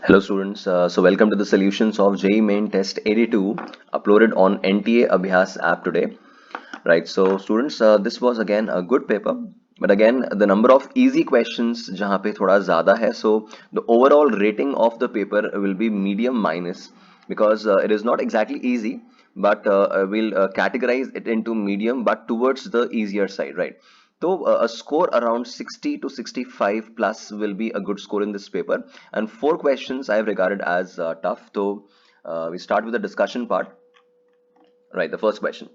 Hello students, so welcome to the solutions of JEE Main Test 82 uploaded on NTA Abhyas app today. Right, so students, this was again a good paper, but again the number of easy questions जहाँ पे थोड़ा ज़्यादा है, so the overall rating of the paper will be medium minus because it is not exactly easy, but we'll categorize it into medium but towards the easier side, right? So a score around 60 to 65 plus will be a good score in this paper, and four questions I have regarded as tough. So we start with the discussion part. Right, the first question.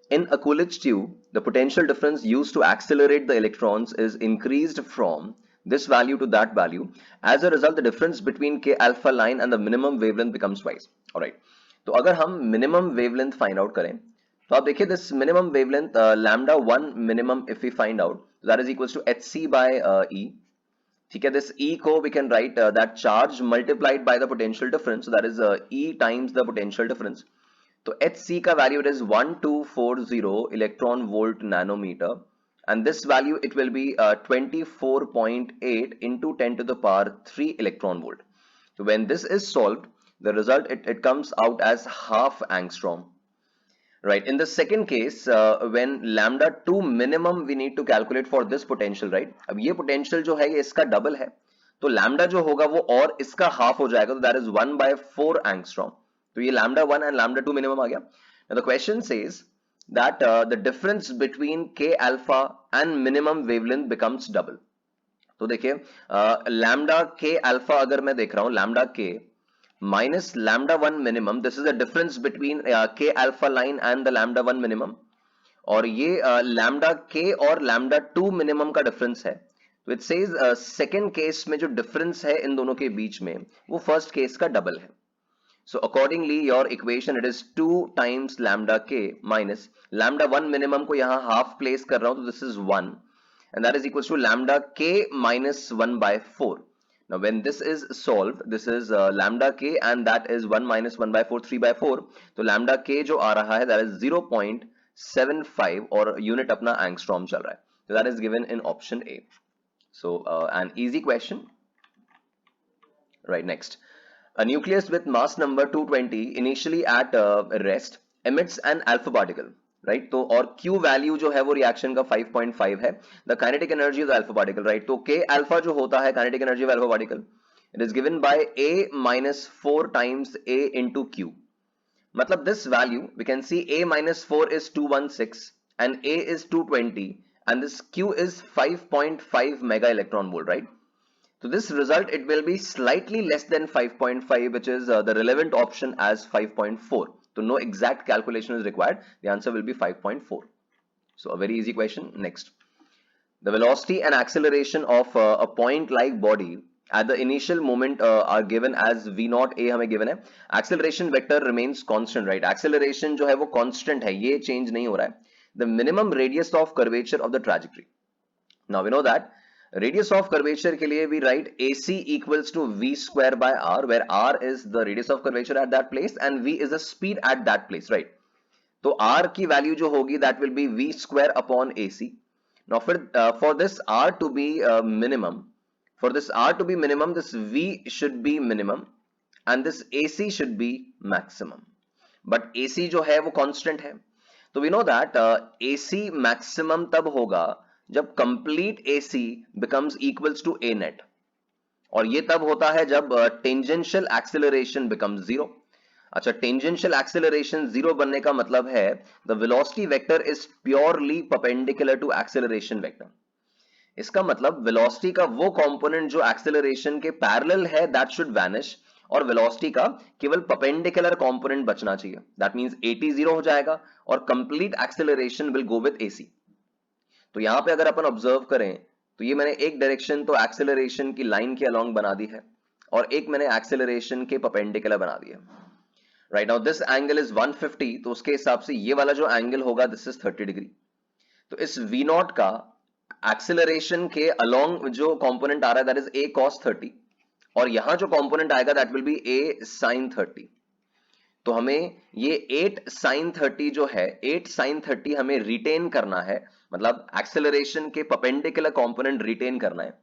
In a Coolidge tube, the potential difference used to accelerate the electrons is increased from this value to that value. As a result, the difference between K alpha line and the minimum wavelength becomes twice. Alright. तो अगर हम minimum wavelength find out करें, तो आप देखिए this minimum wavelength lambda 1 minimum if we find out, that is equals to hc by E. ठीक है, this E को we can write that charge multiplied by the potential difference, so that is E times the potential difference. तो hc का value it is 1240 electron volt nanometer, and this value it will be 24.8 into 10 to the power 3 electron volt. So when this is solved, the result it comes out as half angstrom. Right, in the second case, when lambda 2 minimum we need to calculate for this potential, right? अब ये potential जो है ये इसका double है, तो lambda जो होगा वो और इसका half हो जाएगा, तो that is 1/4 angstrom. तो ये lambda 1 and lambda 2 minimum आ गया. Now the question says that the difference between k alpha and minimum wavelength becomes double. तो देखिए lambda k alpha अगर मैं देख रहा हूँ lambda k minus lambda 1 minimum, this is the difference between k alpha line and the lambda 1 minimum, और ये lambda k और lambda 2 minimum का difference है. तो it says second case में जो difference है इन दोनों के बीच में वो first case का double है. So accordingly your equation it is 2 times lambda k minus lambda 1 minimum को यहाँ half place कर रहा हूँ, तो this is 1, and that is equals to lambda k minus 1/4. Now when this is solved, this is lambda k and that is 1 minus 1/4, 3/4. तो lambda k जो आ रहा है that is 0.75 और unit अपना angstrom चल रहा है. So that is given in option A. So an easy question. Right, next. A nucleus with mass number 220 initially at rest emits an alpha particle. Right, तो और Q वैल्यू जो है वो रिएक्शन का 5.5 है. The kinetic energy of the alpha particle, right, तो K alpha जो होता है kinetic energy of alpha particle, it is given by A minus 4 times A into Q. मतलब this value we can see A minus 4 is 216 and A is 220 and this Q is 5.5 mega electron volt, right? So this result it will be slightly less than 5.5, which is the relevant option as 5.4. So no exact calculation is required. The answer will be 5.4. So a very easy question. Next, the velocity and acceleration of a point-like body at the initial moment are given as v naught a हमें given है. Acceleration vector remains constant, right? Acceleration जो है वो constant है, ये change नहीं हो रहा है. The minimum radius of curvature of the trajectory. Now we know that radius of curvature के लिए we write AC equals to v square by r, where r is the radius of curvature at that place and v is the speed at that place, right? तो r की value जो होगी that will be v square upon AC. Now for this r to be minimum, for this r to be minimum, this v should be minimum and this AC should be maximum. But AC जो है वो constant है. तो we know that AC maximum तब होगा जब complete AC becomes equals to A net, और ये तब होता है जब tangential acceleration becomes zero. अच्छा, tangential acceleration zero बनने का मतलब है the velocity vector is purely perpendicular to acceleration vector. इसका मतलब velocity का वो component जो acceleration के parallel है that should vanish, और velocity का केवल perpendicular component बचना चाहिए. That means AT zero हो जाएगा और complete acceleration will go with AC. तो यहाँ पे अगर अपन ऑब्जर्व करें तो ये मैंने एक डायरेक्शन तो एक्सेलरेशन की लाइन के अलोंग बना दी है और एक मैंने एक्सेलरेशन के परपेंडिकुलर बना दी है. Right, now this angle is 150, तो उसके हिसाब से ये वाला जो एंगल होगा दिस इज 30 डिग्री. तो इस v नॉट का एक्सेलरेशन के अलोंग जो कंपोनेंट आ रहा है दैट इज a cos 30, और यहां जो कंपोनेंट आएगा that will B a sin 30. तो हमें ये 8 sin 30 जो है 8 sin 30 हमें रिटेन करना है, मतलब एक्सेलरेशन के परपेंडिकुलर कंपोनेंट रिटेन करना है.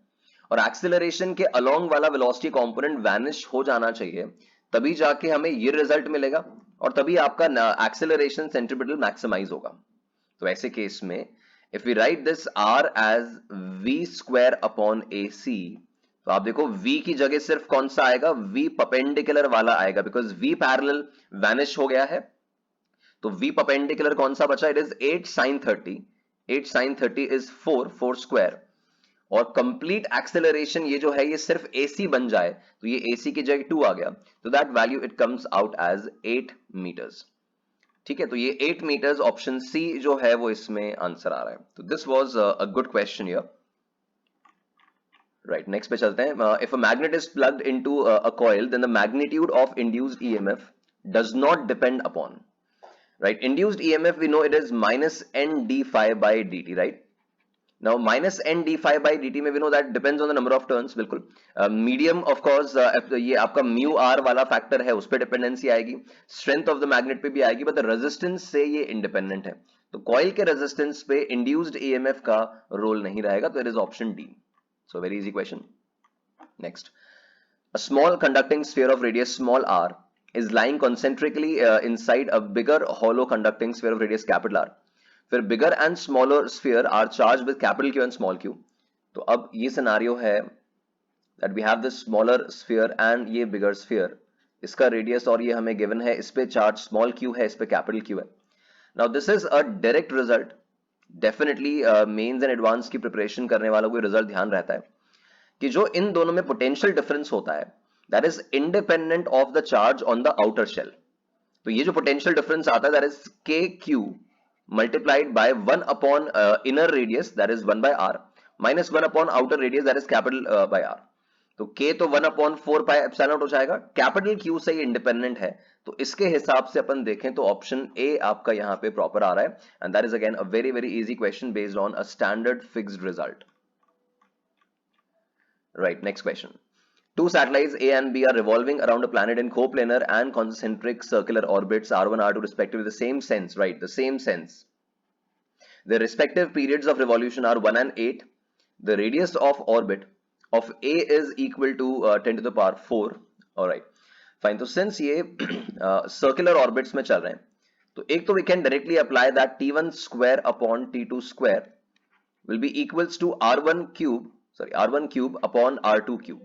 और एक्सेलरेशन के अलोंग वाला वेलोसिटी कंपोनेंट वैनिश हो जाना चाहिए, तभी जाके हमें ये रिजल्ट मिलेगा और तभी आपका एक्सेलरेशन सेंट्रीपिटल मैक्सिमाइज होगा। तो ऐसे केस में if we write this r as v square upon ac, तो आप देखो v की जगह सिर्फ कौन सा आएगा, v परपेंडिकुलर वाला आएगा, बिकॉज v पैरेलल वैनिश हो गया है। तो v परपेंडिकुलर कौन सा बचा, it is 8 sin 30, 8 sin 30 is 4 square, और कंप्लीट एक्सेलरेशन ये जो है ये सिर्फ AC बन जाए तो ये AC की जगह 2 आ गया, तो that value it comes out as 8 metres. ठीक है, तो ये 8 मीटर्स ऑप्शन सी जो है वो इसमें आंसर आ रहा है। तो this was a good question here. Right, next पे चलते हैं। If a magnet is plugged into a coil then the magnitude of induced EMF does not depend upon, right, induced EMF we know it is minus n d phi by dt, right? Now minus n d phi by dt में we know that depends on the number of turns, बिल्कुल। Medium of course ये आपका mu R वाला factor है, उस पर dependency आएगी, strength of the magnet पे भी आएगी, बट द रेजिस्टेंस से ये इंडिपेंडेंट है। तो कॉइल के रेजिस्टेंस पे इंड्यूस्ड EMF का रोल नहीं रहेगा, तो it is option D. So very easy question. Next, a small conducting sphere of radius small r is lying concentrically inside a bigger hollow conducting sphere of radius capital R. फिर bigger and smaller sphere are charged with capital Q and small q. तो अब ये scenario है that we have this smaller sphere and ये bigger sphere, इसका radius और ये हमें गिवन है, इस पे चार्ज स्मॉल q है, इस पे कैपिटल Q है। Now this is a direct result, definitely mains and advance की प्रिपरेशन करने वालों को रिजल्ट ध्यान रहता है कि जो इन दोनों में पोटेंशियल डिफरेंस होता है that is independent of the charge on the outer shell. तो ये जो पोटेंशियल डिफरेंस आता है that is K Q multiplied by 1 upon inner radius that is 1 by R minus 1 upon outer radius that is capital by R. तो K तो 1 upon 4 pi epsilon not हो जाएगा, capital Q से ये independent है, तो इसके हिसाब से अपन देखें तो ऑप्शन ए आपका यहां पे प्रॉपर आ रहा है, and that is again a very very easy question based on a standard fixed result. Right, next question. Two satellites A and B are revolving around a planet in coplanar and concentric circular orbits R1, R2 respectively, the same sense, right? The same sense. Their respective periods of revolution are 1 and 8. The radius of orbit of A is equal to 10 to the power 4. All right, fine. So since ये circular orbits में चल रहे हैं, तो एक तो we can directly apply that T1 square upon T2 square will be equals to R1 cube upon R2 cube.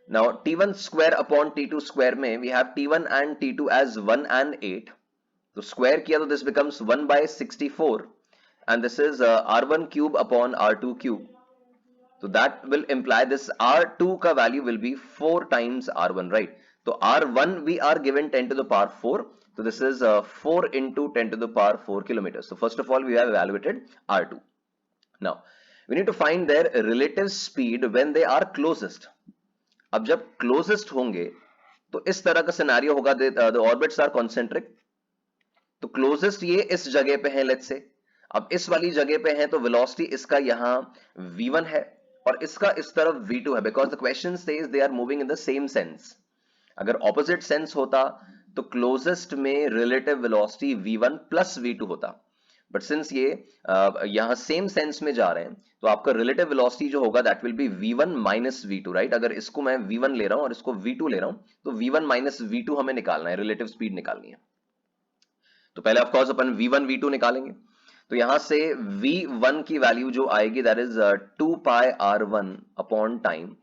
Now T1 square upon T2 square में we have T1 and T2 as 1 and 8, तो square किया तो this becomes 1 by 64 and this is R1 cube upon R2 cube. So that will imply this R2 का value will be 4 times R1, right? तो R1 we are given 10 to the power 4, so this is 4 into 10 to the power 4 kilometers. So first of all we have evaluated R2. Now we need to find their relative speed when they are closest. अब जब closest होंगे तो इस तरह का scenario होगा, the orbits are concentric, तो closest ये इस जगह पे है, let's say अब इस वाली जगह पे है, तो velocity इसका यहाँ v1 है और इसका इस तरफ v2 है, because the question says they are moving in the same sense. अगर opposite sense होता तो closest में relative velocity v1 plus v2 होता, बट सिंस ये यहाँ सेम सेंस में जा रहे हैं तो आपका रिलेटिव वेलोसिटी जो होगा that will B v1 minus v2, right? अगर इसको मैं v1 ले रहा हूं और इसको v2 ले रहा हूं तो v1 माइनस v2 हमें निकालना है, रिलेटिव स्पीड निकालनी है। तो पहले of course upon v1 v2 निकालेंगे, तो यहां से v1 की वैल्यू जो आएगी that is 2 pi r1 upon time,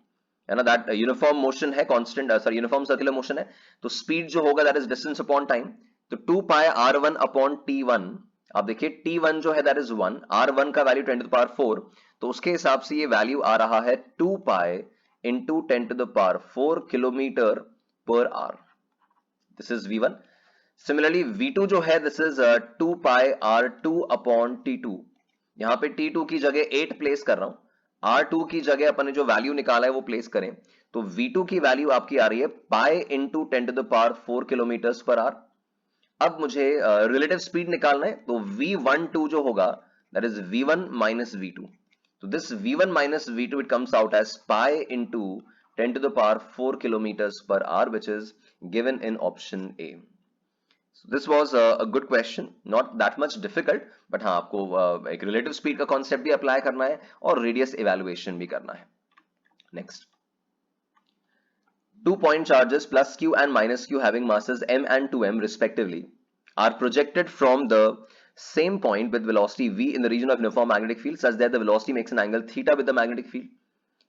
है ना? दैट यूनिफॉर्म मोशन है, constant sorry uniform circular motion है, तो स्पीड जो होगा that is distance upon time, तो 2 पाई r1 अपॉन t1, आप देखिए T1 जो है दैट इज 1, R1 का वैल्यू 10 टू द पावर 4, तो उसके हिसाब से ये वैल्यू आ रहा है 2 pi into 10 to the power 4 kilometre पर hour. This is V1। Similarly V2 जो है this is 2 pi R2 upon T2, यहाँ पे T2 की जगह 8 प्लेस कर रहा हूं, R2 की जगह अपन ने जो वैल्यू निकाला है वो प्लेस करें, तो V2 की वैल्यू आपकी आ रही है pi into 10 to the power 4 kilometre पर आवर। अब मुझे रिलेटिव स्पीड निकालना है, तो v12 जो होगा that is v1 minus v2, तो this v1 minus v2 it comes out as pi into 10 to the power 4 kilometres पर hour which is given in option A. This was a good question, not that much difficult, but हाँ आपको एक relative speed का concept भी apply करना है और radius evaluation भी करना है। Next, 2-point charges plus q and minus q having masses m and 2m respectively are projected from the same point with velocity v in the region of uniform magnetic field such that the velocity makes an angle theta with the magnetic field.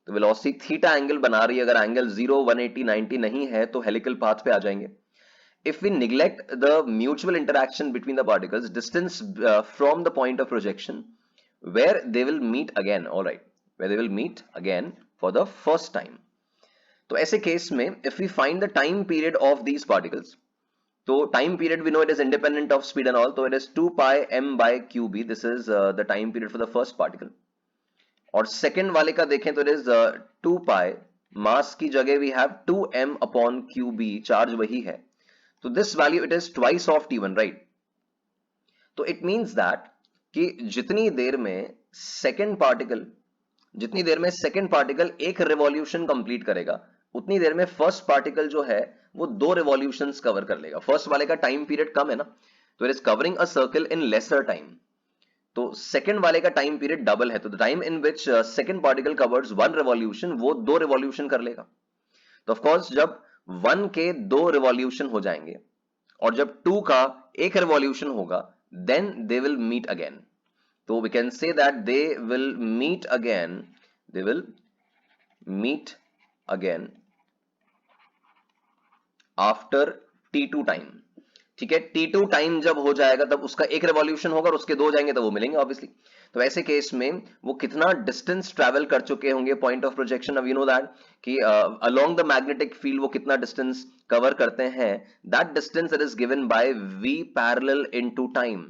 तो velocity theta angle बना रही है, अगर angle 0, 180, 90 नहीं है तो helical path पे आ जाएंगे. If we neglect the mutual interaction between the particles, distance from the point of projection where they will meet again, all right, where they will meet again for the first time. तो ऐसे case में if we find the time period of these particles, तो time period we know it is independent of speed and all, so it is 2 pi m by qb. This is the time period for the first particle. और second वाले का देखें तो it is 2 pi, mass की जगह we have 2m upon qb, charge वही है. So this value it is twice of t1, right? तो it means that कि जितनी देर में second particle एक revolution complete करेगा, उतनी देर में first particle जो है वो 2 revolutions cover कर लेगा. First वाले का time period कम है ना, तो it is covering a circle in lesser time. तो second वाले का time period double है, तो the time in which second particle covers 1 revolution वो 2 revolution कर लेगा. तो of course जब 1 के 2 revolution हो जाएंगे और जब 2 का एक revolution होगा, then they will meet again. So we can say that they will meet again after t2 time. ठीक है, t2 टाइम जब हो जाएगा तब उसका एक रेवोल्यूशन होगा और उसके 2 जाएंगे तो वो मिलेंगे ऑब्वियसली. तो ऐसे केस में वो कितना डिस्टेंस ट्रैवल कर चुके होंगे पॉइंट ऑफ प्रोजेक्शन. अब यू नो दैट कि अलोंग द मैग्नेटिक फील्ड वो कितना डिस्टेंस कवर करते हैं. That distance it is given by v parallel into time.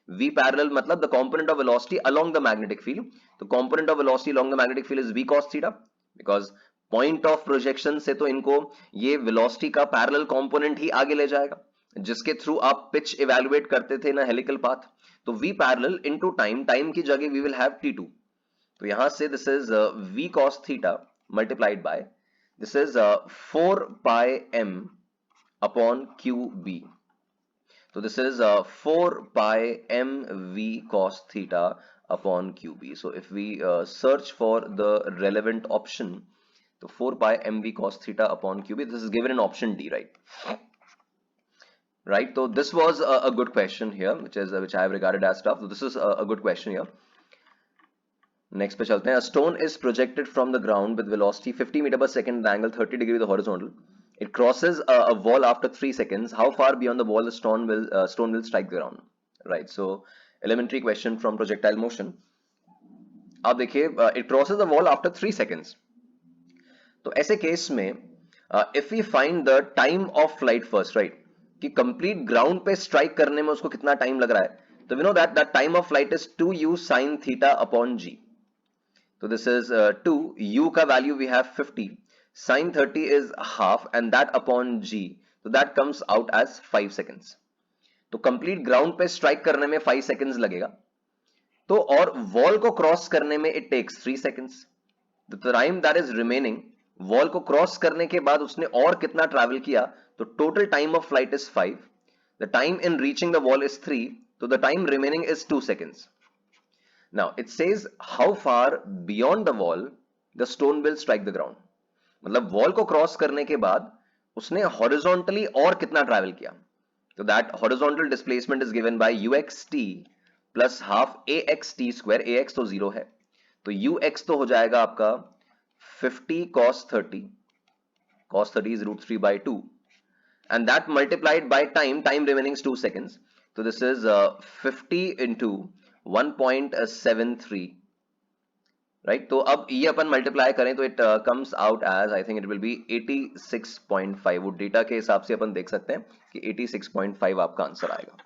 v parallel मतलब the component of velocity along the magnetic field. तो component of velocity along the magnetic field is v cos theta, because point of projection से तो इनको ये velocity का parallel component ही आगे ले जाएगा जिसके थ्रू आप पिच इवैल्यूएट करते थे ना हेलिकल पाथ. तो v parallel into time, time की जगह वी विल हैव t2. तो यहां से this is v cos theta multiplied by this is 4 pi m upon qb. So this is 4 pi m v cos theta upon qb. So if we search for the relevant option, so 4 pi m v cos theta upon qb, this is given in option D, right? Right, so this was a good question here, which I have regarded as tough. So this is a good question here. Next पे चलते हैं. A stone is projected from the ground with velocity 50 meter per second and angle 30 degree with the horizontal. It crosses a wall after 3 seconds. How far beyond the wall the stone will strike the ground? Right, so elementary question from projectile motion. आप देखिए, it crosses the wall after 3 seconds. तो ऐसे case में if we find the time of flight first, right, कि complete ground पे strike करने में उसको कितना टाइम लग रहा है, तो we know that that time of flight is 2u sin theta upon g. तो दिस इज 2, u का value we have 50, sin 30 is half and that upon g, तो that comes out as 5 seconds. तो complete ground पे strike करने में 5 seconds लगेगा. तो और वॉल को क्रॉस करने में it takes 3 seconds. The time that is remaining, wall को क्रॉस करने के बाद उसने और कितना ट्रैवल किया, तो total time of flight is 5, the time in reaching the wall is 3, तो the time remaining is 2 seconds. Now it says how far beyond the wall the stone will strike the ground. मतलब wall को cross करने के बाद उसने horizontally और कितना travel किया. तो that horizontal displacement is given bye uxt plus half axt square. ax तो 0 है, तो ux तो हो जाएगा आपका 50 cos 30. cos 30 is root 3 by 2 and that multiplied by time remaining is 2 seconds. So this is 50 into 1.73, right? तो अब ये अपन मल्टीप्लाई करें तो it comes out as, I think it will be 86.5. वो डेटा के हिसाब से अपन देख सकते हैं कि 86.5 आपका आंसर आएगा.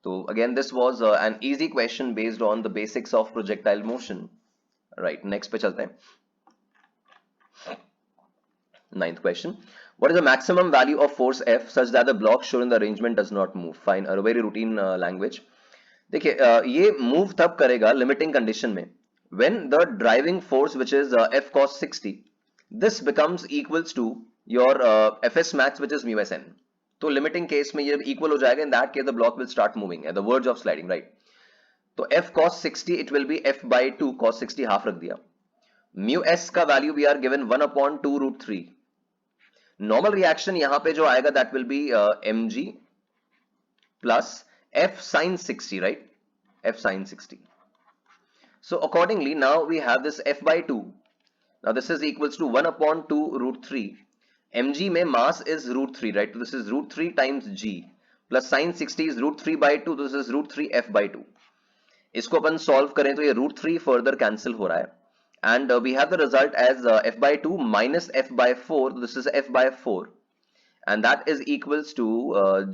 तो again this was an easy question based on the basics of projectile motion. Right, next पे चलते हैं. 9th question. What is the maximum value of force F such that the block shown in the arrangement does not move? Fine, a very routine language. देखिए, ये move तब करेगा limiting condition में when the driving force which is F cos 60, this becomes equals to your Fs max which is mu s n. तो limiting case में ये equal हो जाएगा. In that case the block will start moving at the verge of sliding, right? तो F cos 60 it will be F by 2 cos 60 half रख दिया. Mu S का value we are given 1/2√3. Normal reaction यहां पे जो आएगा that will be mg plus f sin 60, right? F sin 60. So accordingly, now we have this f by 2. Now this is equals to 1/2√3. mg में mass is √3, right? So this is √3 times g plus sin 60 is √3 by 2. This is √3 f by 2. इसको अपन solve करें तो ये √3 further cancel हो रहा है and we have the result as f by 2 minus f by 4. This is f by 4 and that is equals to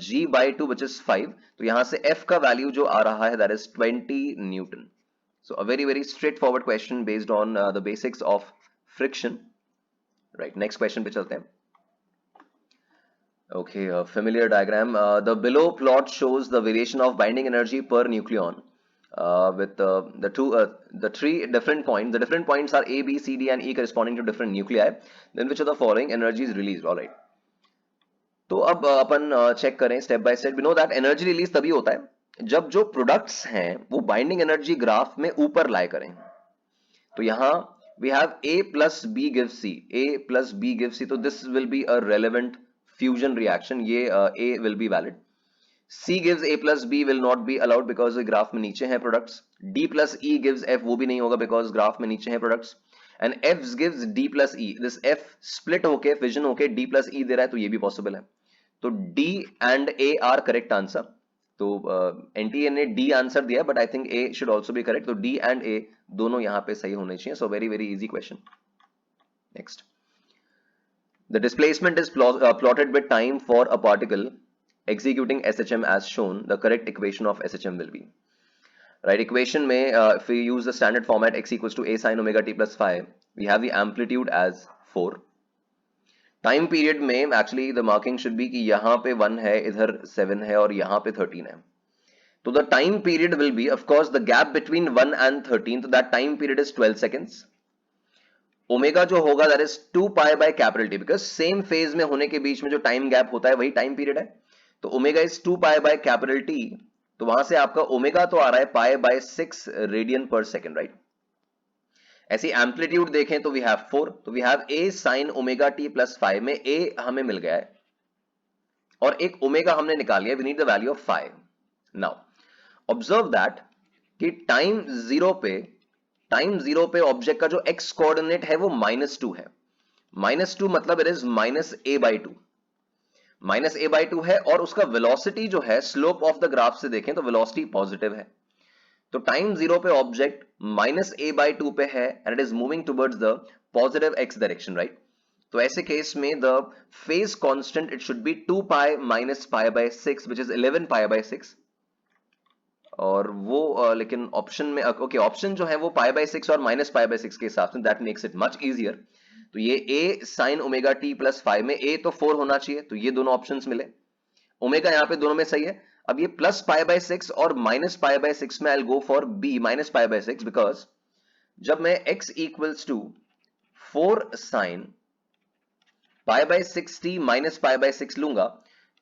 g by 2 which is 5. तो यहां से f का वैल्यू जो आ रहा है that is 20 Newton. So a very straightforward question based on the basics of friction. Right, next question पे चलते हैं. Okay, familiar diagram. The below plot shows the variation of binding energy per nucleon with the three different points. The different points are A, B, C, D, and E corresponding to different nuclei. Then which of the following energy is released? All right. तो अब अपन check करें step by step. We know that energy release तभी होता है जब जो products हैं वो बाइंडिंग एनर्जी ग्राफ में ऊपर लाई करें. तो यहां we have A plus B gives C. A plus B gives C. तो this will be a relevant fusion reaction. ये A will be valid. C gives A plus B will not be allowed because graph में नीचे हैं products. D plus E gives F, वो भी नहीं होगा because graph में नीचे हैं products. And F gives D plus E. This F split होके फिजन होके D plus E दे रहा है तो ये भी पॉसिबल है. तो D and A are correct answer. तो एनटीए ने D आंसर दिया but I think A should also be correct. तो D एंड A दोनों यहां पे सही होने चाहिए. So very easy question. Next. The displacement is plotted with time for a particle executing SHM as shown. The correct equation of SHM will be. Right, equation में if we use the standard format x equals to a sin omega t plus phi, we have the amplitude as 4. Time period में actually the marking should be कि यहां पे 1 है, इधर 7 है और यहां पे 13 है. तो the time period will be of course the gap between 1 and 13. तो that time period is 12 seconds. Omega जो होगा that is 2 pi by capital T because same phase में होने के बीच में जो टाइम गैप होता है वही टाइम पीरियड है. तो omega is 2 pi by capital T. तो वहां से आपका ओमेगा तो आ रहा है पाई बाय 6 रेडियन पर सेकंड, राइट. ऐसी एम्पलीट्यूड देखें तो वी हैव 4. तो we have a sin omega t plus 5 में a हमें मिल गया है और एक ओमेगा हमने निकाल लिया. We need the value of 5. Now observe that कि टाइम जीरो पे ऑब्जेक्ट का जो x कोऑर्डिनेट है वो -2 है. -2 मतलब इट इज -a/2 है और उसका वेलोसिटी जो है स्लोप ऑफ द ग्राफ से देखें तो वेलोसिटी पॉजिटिव है. तो टाइम जीरो पे ऑब्जेक्ट -a/2 पे है and it is moving towards the positive x direction, right. तो ऐसे केस में the phase constant it should B 2 pi minus pi by 6 which is 11 pi by 6. और वो लेकिन ऑप्शन में ओके ऑप्शन जो है वो पाई बाय 6 और माइनस पाई बाय 6 के हिसाब say that makes it much easier. तो ये a sin omega t plus 5 में a तो 4 होना चाहिए. तो ये दोनों ऑप्शंस मिले. ओमेगा यहां पे दोनों में सही है. अब ये प्लस पाई बाय 6 और माइनस पाई बाय 6 में I go for b minus pi by 6 because जब मैं x equals to 4 sine pi by 6t minus pi by 6 लूंगा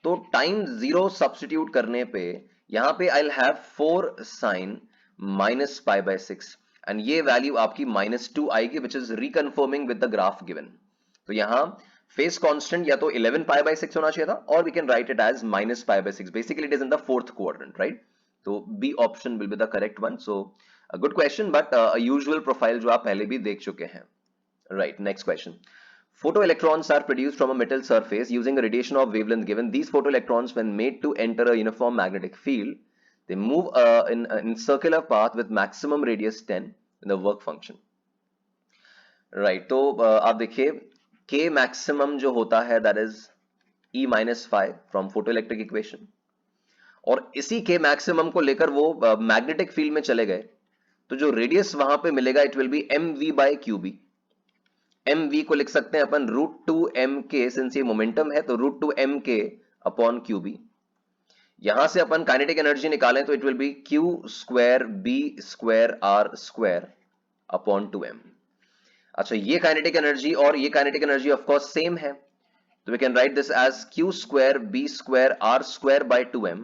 तो टाइम जीरो सब्स्टिट्यूट करने पे यहां पे I have 4 sine minus pi by 6 and ये वैल्यू आपकी -2 आएगी which is reconfirming with the graph given. तो यहां फेस कांस्टेंट या तो 11 पाई बाय 6 होना चाहिए था और we can write it as minus pi by 6. Basically it is in the fourth quadrant, right. तो B option will be the correct one. So good question but usual profile जो आप पहले भी देख चुके हैं, right. Next question. Photoelectrons are produced from a metal surface using a radiation of wavelength given. These photoelectrons, when made to enter a uniform magnetic field, they move in circular path with maximum radius 10 in the work function. Right. तो आप देखिए K maximum जो होता है that is E minus 5 from photoelectric equation. और इसी K maximum को लेकर वो magnetic field में चले गए तो जो radius वहां पे मिलेगा it will be mv by qb. mv को लिख सकते हैं अपन √2mk सिंस ये मोमेंटम है तो √2mk अपॉन qb. यहां से अपन काइनेटिक एनर्जी निकालें तो it will be q square b square r square upon 2m. अच्छा ये काइनेटिक एनर्जी और ये kinetic energy of course same है तो we can write this as q square b square r square by 2m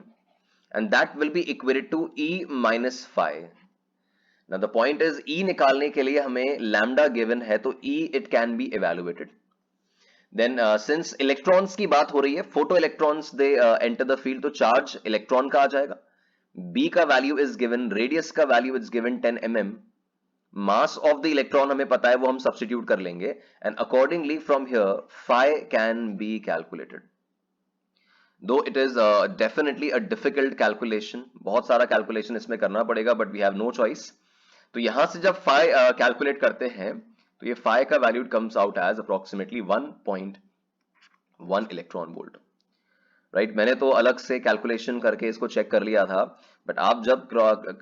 and that will be equated to e minus 5. Now the point is E निकालने के लिए हमें lambda given है तो E it can be evaluated. Then since electrons की बात हो रही है, photo electrons they enter the field, तो charge electron का आ जाएगा. B का value is given, radius का value is given 10 mm, mass of the electron हमें पता है वो हम substitute कर लेंगे, and accordingly from here phi can be calculated. Though it is definitely a difficult calculation, बहुत सारा calculation इसमें करना पड़ेगा, but we have no choice. तो यहां से जब phi calculate करते हैं तो ये phi का value comes out as approximately 1.1 electron volt. Right मैंने तो अलग से कैलकुलेशन करके इसको चेक कर लिया था, बट आप जब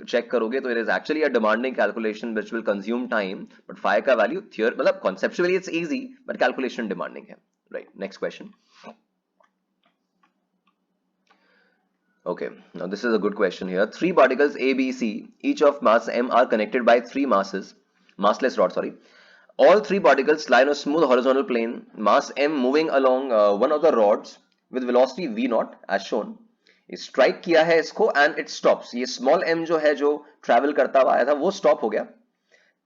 चेक करोगे तो it is actually a demanding calculation which will consume time, but phi का वैल्यू थियर मतलब conceptually it's easy but calculation demanding है. Right next question. Okay, now this is a good question here. Three particles A, B, C, each of mass m are connected by three massless rods. Sorry, all three particles lie on a smooth horizontal plane. Mass m moving along one of the rods with velocity v naught as shown. Strike किया है इसको and it stops. ये small m जो है जो travel करता हुआ आया था वो stop हो गया.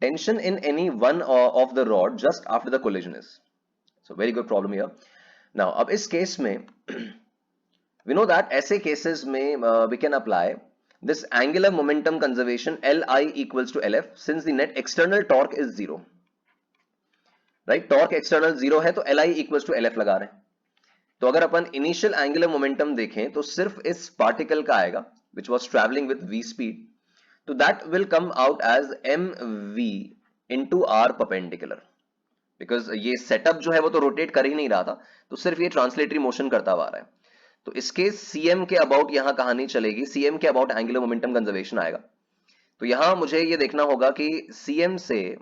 Tension in any one of the rod just after the collision is. So very good problem here. Now अब इस केस में we know that ऐसे cases में we can apply this angular momentum conservation Li equals to Lf since the net external torque is 0. Right, torque external 0 है तो Li equals to Lf लगा रहे हैं. तो अगर अपन इनिशियल एंगुलर मोमेंटम देखें तो सिर्फ इस पार्टिकल का आएगा which was traveling with v speed, तो that will come out as mv into r perpendicular, because ये सेटअप जो है वो तो रोटेट कर ही नहीं रहा था, तो सिर्फ ये ट्रांसलेटरी मोशन करता हुआ आ रहा है. तो इसके cm के अबाउट यहां कहानी चलेगी, cm के अबाउट एंगुलर मोमेंटम कंजर्वेशन आएगा. तो यहां मुझे ये देखना होगा कि cm से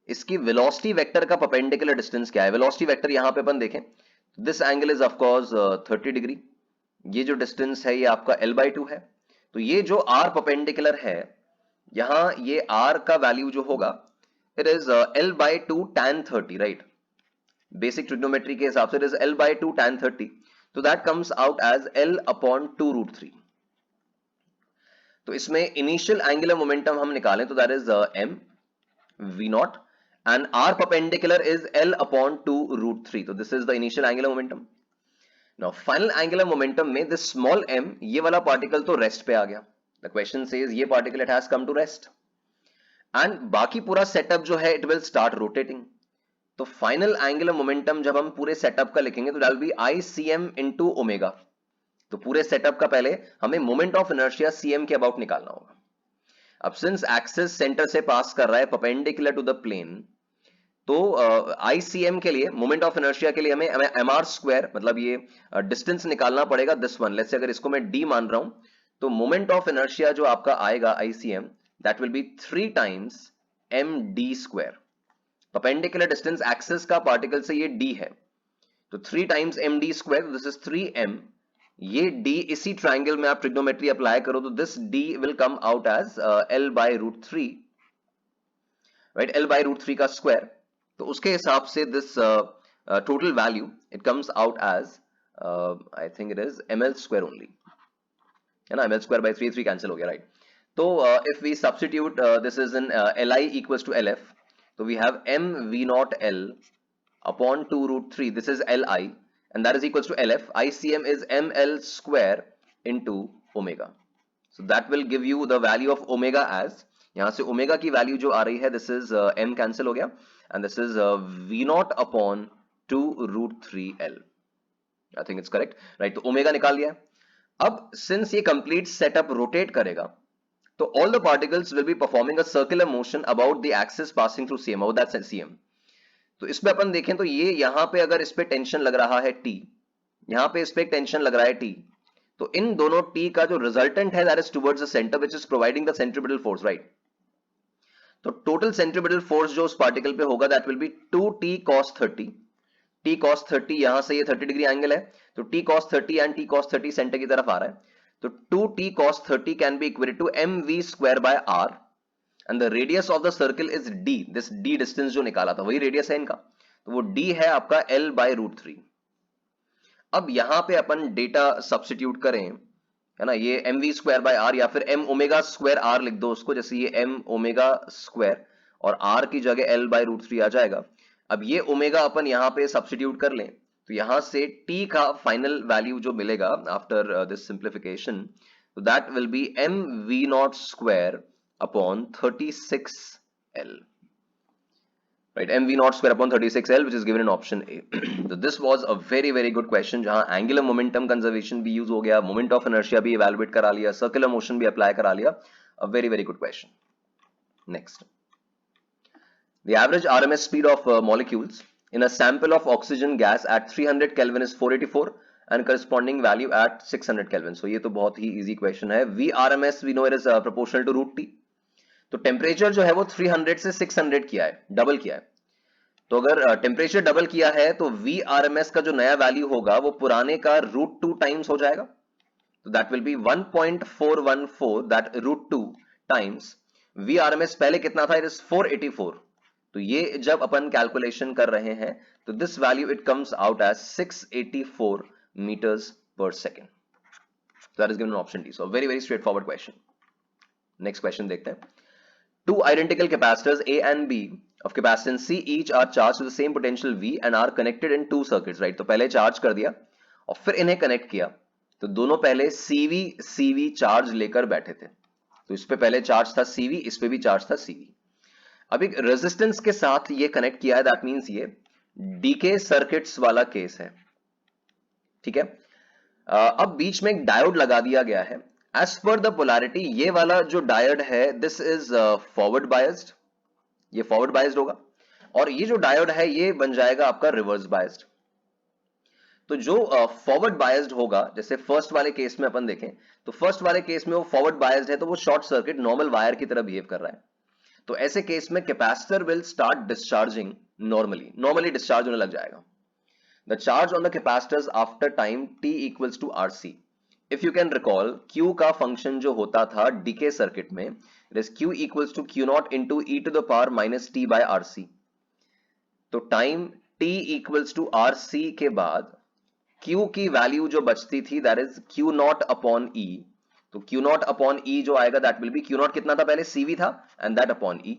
इसकी वेलोसिटी वेक्टर का परपेंडिकुलर डिस्टेंस क्या है. वेलोसिटी वेक्टर यहां पे अपन देखें, this angle is of course 30 degree. ये जो डिस्टेंस है ये आपका l/2 है. तो ये जो r परपेंडिकुलर है यहां ये r का वैल्यू जो होगा it is l/2 tan 30. Right, basic trigonometry के हिसाब से इट इज l/2 tan 30. तो that comes out as l/2√3. तो इसमें इनिशियल एंगुलर मोमेंटम हम निकालें तो that is m v naught and r perpendicular is l/2√3. So this is the initial angular momentum. Now final angular momentum में this small m, ये वाला particle तो rest पे आ गया. The question says ये particle it has come to rest and बाकी पूरा setup जो है it will start rotating. तो फाइनल एंगुलर मोमेंटम जब हम पूरे सेटअप का लिखेंगे तो that'll be ICM into omega. तो पूरे सेटअप का पहले हमें मोमेंट ऑफ इनर्शिया CM के अबाउट निकालना होगा. अब सिंस एक्सिस सेंटर से पास कर रहा है परपेंडिकुलर टू द प्लेन, तो ICM के लिए मोमेंट ऑफ इनर्शिया के लिए हमें mr स्क्वायर मतलब ये डिस्टेंस निकालना पड़ेगा. दिस वन लेट्स से अगर इसको मैं d मान रहा हूं तो मोमेंट ऑफ इनर्शिया जो आपका आएगा ICM that will B 3 times md square. Perpendicular distance axis का पार्टिकल से ये d है तो 3 times md square, this is 3m. ये d इसी ट्रायंगल में आप ट्रिग्नोमेट्री अप्लाई करो तो this d will come out as l/√3. Right, l/√3 का स्क्वायर. तो उसके हिसाब से this total value it comes out as I think it is ml square only, है ना. ml स्क्वायर बाय 3 कैंसिल हो गया. राइट, तो if we substitute this is in li equals to lf, तो we have mv naught l upon 2√3. This is li and that is equals to lf. ICM is ml square into omega. So that will give you the value of omega as, यहां से omega की value जो आ रही है this is m cancel हो गया and this is v naught upon 2√3l. I think it's correct. Right, तो omega निकाल लिया. अब सिंस ये कंप्लीट सेटअप रोटेट करेगा तो all the particles will be performing a circular motion about the axis passing through CM. Oh, that's CM. तो इसमें अपन देखें तो ये यहां पे अगर इस पे टेंशन लग रहा है T, यहां पे इस पे टेंशन लग रहा है T, तो इन दोनों T का जो रिजल्टेंट है that is towards the centre which is providing the centripetal force. Right, तो टोटल सेंट्रीपिटल फोर्स जो उस पार्टिकल पे होगा that will B 2t cos 30. t cos 30 यहां से ये 30 डिग्री एंगल है तो t cos 30 एंड t cos 30 सेंटर की तरफ आ रहा है. तो 2t cos 30 can be equal to mv square by r and the radius of the circle is d. this d distance जो निकाला था वही रेडियस है इनका, तो वो d है आपका l/√3. अब यहां पे अपन डेटा सब्स्टिट्यूट करें है ना, ये mv स्क्वायर बाय r या फिर m ओमेगा स्क्वायर r लिख दो उसको, जैसे ये m ओमेगा स्क्वायर और r की जगह l बाय रूट 3 आ जाएगा। अब ये ओमेगा अपन यहाँ पे सब्स्टिट्यूट कर लें तो यहां से t का फाइनल वैल्यू जो मिलेगा आफ्टर दिस सिंप्लीफिकेशन, तो that will B m v not square upon 36l, right? mv naught square upon 36l, which is given in option A. So this was a very good question जहां angular momentum conservation भी use हो गया, moment of inertia भी evaluate करा लिया, circular motion भी apply करा लिया. A very good question. Next, the average RMS speed of molecules in a sample of oxygen gas at 300 Kelvin is 484 and corresponding value at 600 Kelvin. So ये तो बहुत ही easy question है. VRMS we know it is proportional to root T. तो temperature जो है वो 300 से 600 किया है, डबल किया है। तो अगर टेम्परेचर डबल किया है तो VRMS का जो नया वैल्यू होगा वो पुराने का √2 टाइम्स हो जाएगा। तो that will B 1.414, that √2 times VRMS पहले कितना था, इट इज 484। तो ये जब अपन कैलकुलेशन कर रहे हैं तो this value it comes out as 684 metres पर second. That is given in option D. So very straightforward question. Next question देखते हैं। Two identical capacitors A and B of capacitance C each are charged with the same potential V and are connected in two circuits, right? तो पहले charge कर दिया और फिर इन्हें connect किया, तो दोनों पहले CV चार्ज लेकर बैठे थे। तो इस पे पहले चार्ज था CV, इस पे भी चार्ज था CV। अब एक रेजिस्टेंस के साथ ये कनेक्ट किया है, दैट मींस ये डीके सर्किट्स वाला केस है, ठीक है। अब बीच में एक डायोड लगा दिया गया है। एज पर द पोलैरिटी ये वाला जो डायोड है दिस इज फॉरवर्ड बायस्ड, ये फॉरवर्ड बायस्ड होगा, और ये जो डायोड है ये बन जाएगा आपका रिवर्स बायस्ड। तो जो फॉरवर्ड बायस्ड होगा, जैसे फर्स्ट वाले केस में अपन देखें तो फर्स्ट वाले केस में वो फॉरवर्ड बायस्ड है तो वो शॉर्ट सर्किट नॉर्मल वायर की तरह बिहेव कर रहा है। तो ऐसे केस में capacitor will start discharging normally discharge होने लग जाएगा। The charge on the capacitors after time t equals to RC. If you can recall, Q का फंक्शन जो होता था डीके सर्किट में, it is Q equals to Q naught into e to the power minus t by RC. तो time t equals to RC के बाद Q की value जो बचती थी that is Q naught upon E. तो Q naught upon E जो आएगा that will be Q naught कितना था पहले, CV था, and that upon E.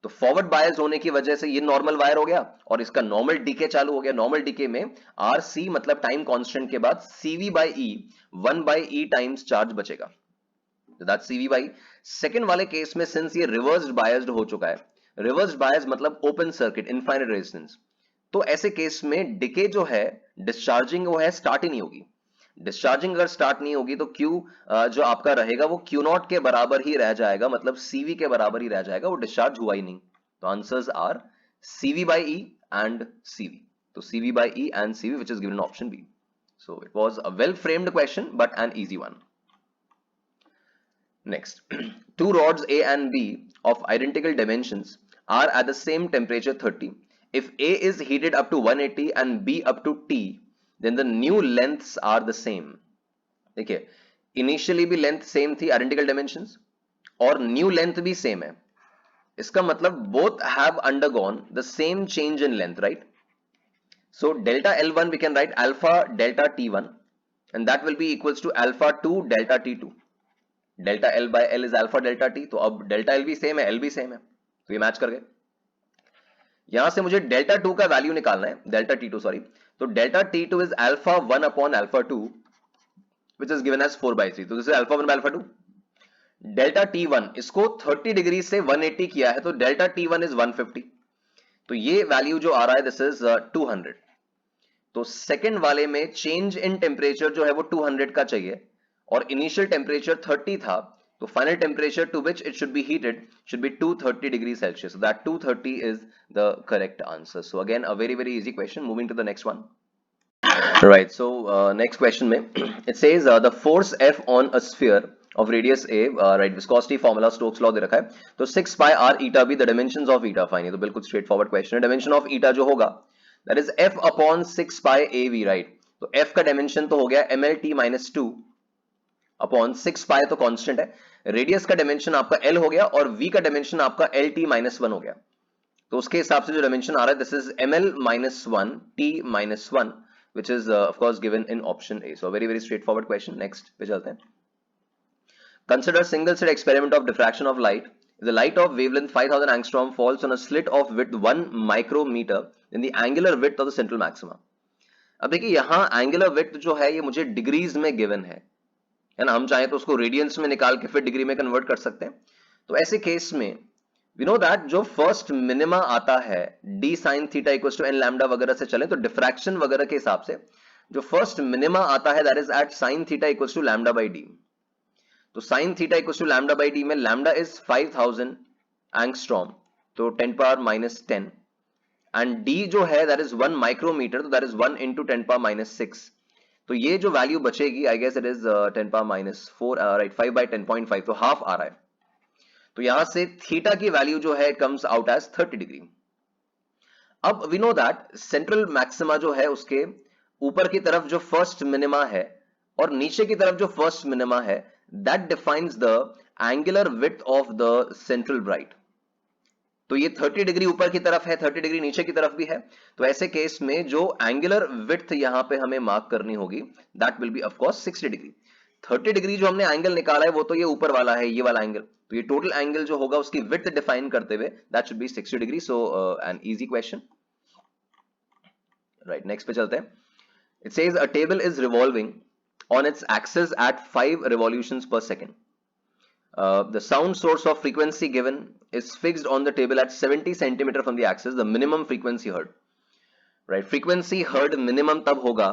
तो फॉरवर्ड बायस होने की वजह से ये नॉर्मल वायर हो गया और इसका नॉर्मल डीके चालू हो गया। नॉर्मल डीके में RC मतलब टाइम कांस्टेंट के बाद CV by E 1 by E times charge बचेगा, तो that's CV by E। Second वाले केस में सिंस ये रिवर्स्ड बायस्ड हो चुका है, रिवर्स्ड बायस मतलब ओपन सर्किट इनफाइनाइट रेजिस्टेंस, तो ऐसे केस में डीके जो है डिस्चार्जिंग वो है स्टार्ट ही नहीं होगी। डिस्चार्जिंग अगर स्टार्ट नहीं होगी तो Q जो आपका रहेगा वो Q नॉट के बराबर ही रह जाएगा, मतलब CV के बराबर ही रह जाएगा, वो डिस्चार्ज हुआ ही नहीं। तो answers are CV by E and CV। तो CV by E and CV which is given in option B. So it was a well framed question but an easy one. Next, two rods A and B of identical dimensions are at the same temperature 30. If A is heated up to 180 and B up to T, then the new lengths are the same. देखिए initially भी length same थी identical dimensions और new length भी same है, इसका मतलब both have undergone the same change in length, right? So delta L1 we can write alpha delta T1 and that will be equals to alpha 2 delta T2। Delta L by L is alpha delta T, तो अब delta L भी same है, L भी same है, तो ये match कर गए। यहां से मुझे डेल्टा 2 का वैल्यू निकालना है, डेल्टा T2 सॉरी, तो delta T2 is alpha 1 upon alpha 2 which is given as 4 by 3, तो this is alpha 1 by alpha 2। Delta T1 इसको 30 डिग्री से 180 किया है तो डेल्टा T1 is 150, तो ये वैल्यू जो आ रहा है दिस इज 200। तो सेकंड वाले में चेंज इन टेम्परेचर जो है वो 200 का चाहिए और इनिशियल टेम्परेचर 30 था, तो final temperature to which it should be heated should be 230 degree Celsius, so that 230 is the correct answer. So again a very easy question. Moving to the next one. Right, so next question में it says the force F on a sphere of radius A, right, viscosity formula Stokes law दे रखा है, तो 6 pi r eta be the dimensions of eta find, तो बिल्कुल straight forward question है। Dimension of eta जो होगा that is F upon 6 pi AV, right? तो F का डायमेंशन तो हो गया MLT minus 2 अपॉन 6 पाई, तो कांस्टेंट है। रेडियस का डायमेंशन आपका L हो गया और V का डायमेंशन आपका LT minus 1 हो गया, तो उसके हिसाब से जो डायमेंशन आ रहा है this is ML minus 1 T minus 1 which is of course given in option A. So a very straightforward question. Next पे चलते हैं. Consider single slit experiment of diffraction of light. If the light of wavelength 5000 angstrom falls on a slit of width 1 micrometer, then the angular width of the central maxima. अब देखिए यहाँ angular width जो है ये मुझे degrees में given है ना. हम चाहें तो उसको रेडियंस में निकाल के फिर डिग्री में कन्वर्ट कर सकते हैं. तो ऐसे केस में वी नो दैट जो फर्स्ट मिनिमा आता है d sin theta equals to n lambda वगैरह से चले तो डिफ्रैक्शन वगैरह के हिसाब से जो फर्स्ट मिनिमा आता है that is at sin theta equals to lambda by D. तो sin theta equals to lambda by D में लैम्डा इज 5000 एंगस्ट्रॉम, तो 10 पावर माइनस 10, एंड d जो है दैट इज 1 माइक्रोमीटर, तो that is 1 into 10 power minus 6. तो ये जो value बचेगी I guess it is 10 power minus 4, right, 5 by 10.5, तो हाफ आ रहा है. तो यहां से थीटा की वैल्यू जो है कम्स आउट एज 30 डिग्री. अब we know that central maxima जो है उसके ऊपर की तरफ जो फर्स्ट मिनिमा है और नीचे की तरफ जो फर्स्ट मिनिमा है that defines the angular width of the central bright. तो ये 30 डिग्री ऊपर की तरफ है, 30 डिग्री नीचे की तरफ भी है. तो ऐसे केस में जो एंगुलर विड्थ यहां पे हमें मार्क करनी होगी that will B of course 60 degree. 30 degree जो हमने एंगल निकाला है वो तो ये ऊपर वाला है, ये वाला एंगल. तो ये टोटल एंगल जो होगा उसकी विड्थ डिफाइन करते हुए that should be 60 degree. So an easy question. Right, next पे चलते हैं. It says a table is revolving on its axis at 5 revolutions per second. The sound source of frequency given is fixed on the table at 70 centimeter from the axis, the minimum frequency heard. Right, frequency heard minimum तब होगा